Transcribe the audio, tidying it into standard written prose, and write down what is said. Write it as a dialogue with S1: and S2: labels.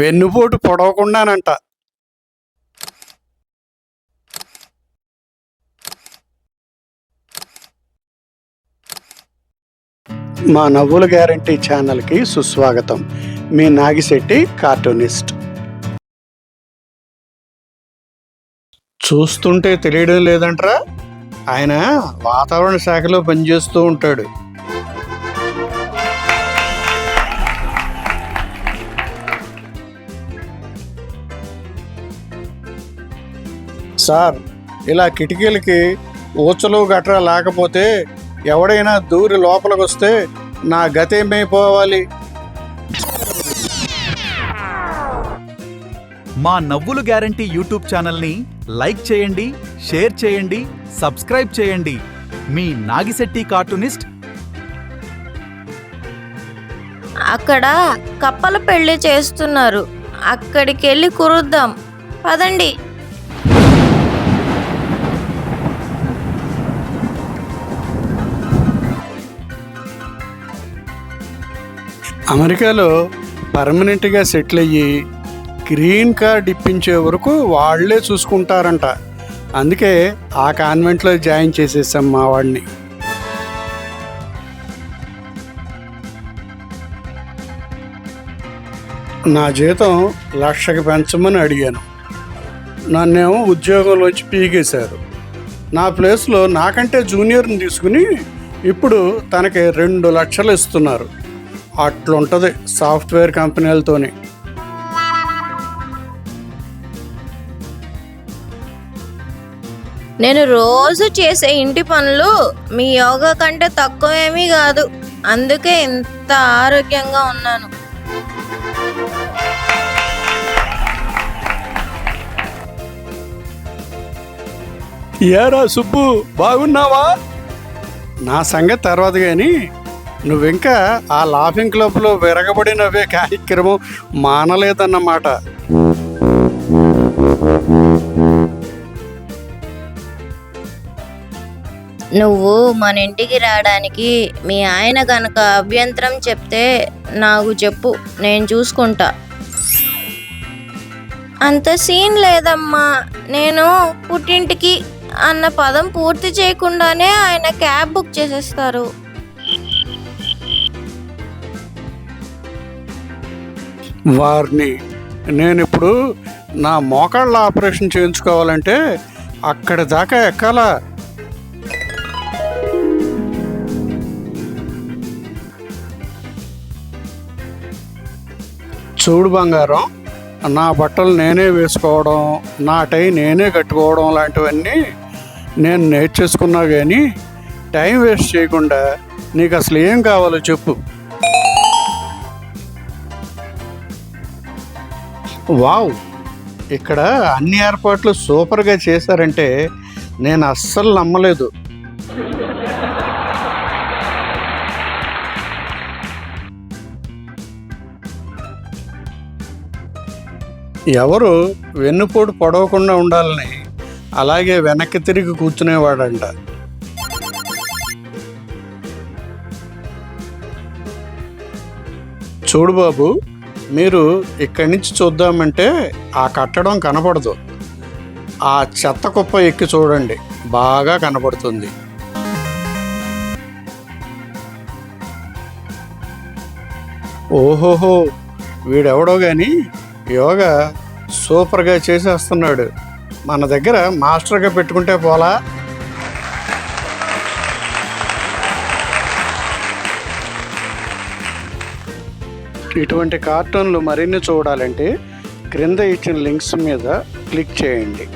S1: వెన్నుపోటు పొడవకుండానంట. మా నవ్వుల గ్యారంటీ ఛానల్కి సుస్వాగతం. మీ నాగిశెట్టి కార్టూనిస్ట్. చూస్తుంటే తెలియడం లేదంటరా, ఆయన వాతావరణ శాఖలో పనిచేస్తూ ఉంటాడు. సార్, ఇలా కిటికీలకి ఊచలు గట్రా లేకపోతే ఎవడైనా దూరి లోపలికి వస్తే నా గతేమైపోవాలి?
S2: మా నవ్వులు గ్యారంటీ యూట్యూబ్ ఛానల్ని లైక్ చేయండి, షేర్ చేయండి, సబ్స్క్రైబ్ చేయండి. మీ నాగిశెట్టి కార్టూనిస్ట్.
S3: అక్కడ కప్పల పెళ్లి చేస్తున్నారు, అక్కడికి వెళ్ళి కురుద్దాం పదండి.
S1: అమెరికాలో పర్మనెంట్గా సెటిల్ అయ్యి గ్రీన్ కార్డ్ ఇప్పించే వరకు వాళ్లే చూసుకుంటారంట. అందుకే ఆ కాన్వెంట్లో జాయిన్ చేసేసాం మా వాడిని. నా జీతం 1,00,000కి పెంచమని అడిగాను. నన్నేమో ఉద్యోగంలోంచి పీకేశారు. నా ప్లేస్లో నాకంటే జూనియర్ని తీసుకుని ఇప్పుడు తనకి 2 లక్షలు ఇస్తున్నారు. అట్లుంటుంది సాఫ్ట్వేర్ కంపెనీలతోని.
S3: నేను రోజు చేసే ఇంటి పనులు మీ యోగా కంటే తక్కువేమీ కాదు, అందుకే ఇంత ఆరోగ్యంగా ఉన్నాను.
S1: ఏరా సుబ్బు, బాగున్నావా? నా సంగతి తర్వాత కానీ నువ్వింకా ఆ లాఫింగ్ క్లబ్లో విరగబడినవే కార్యక్రమం మానలేదన్నమాట.
S3: నువ్వు మన ఇంటికి రావడానికి మీ ఆయన కనుక అభ్యంతరం చెప్తే నాకు చెప్పు, నేను చూసుకుంటా. అంత సీన్ లేదమ్మా. నేను పుట్టింటికి అన్న పదం పూర్తి చేయకుండానే ఆయన క్యాబ్ బుక్ చేసేస్తారు.
S1: వారిని నేనిప్పుడు నా మోకాళ్ళ ఆపరేషన్ చేయించుకోవాలంటే అక్కడి దాకా ఎక్కాలా? చూడు బంగారం, నా బట్టలు నేనే వేసుకోవడం, నా టై నేనే కట్టుకోవడం లాంటివన్నీ నేను నేర్చేసుకున్నా. కానీ టైం వేస్ట్ చేయకుండా నీకు అసలు ఏం కావాలో చెప్పు. వావ్, ఇక్కడ అన్ని ఏర్పాట్లు సూపర్గా చేశారంటే నేను అస్సలు నమ్మలేదు. ఎవరు వెన్నుపోటు పొడవకుండా ఉండాలని అలాగే వెనక్కి తిరిగి కూర్చునేవాడంట. చూడు బాబు, మీరు ఇక్కడి నుంచి చూద్దామంటే ఆ కట్టడం కనపడదు. ఆ చెత్త కుప్ప ఎక్కి చూడండి, బాగా కనపడుతుంది. ఓహోహో, వీడెవడో కానీ యోగా సూపర్గా చేసేస్తున్నాడు. మన దగ్గర మాస్టర్గా పెట్టుకుంటే పోలా? ఇటువంటి కార్టూన్లు మరిన్ని చూడాలంటే క్రింద ఇచ్చిన లింక్స్ మీద క్లిక్ చేయండి.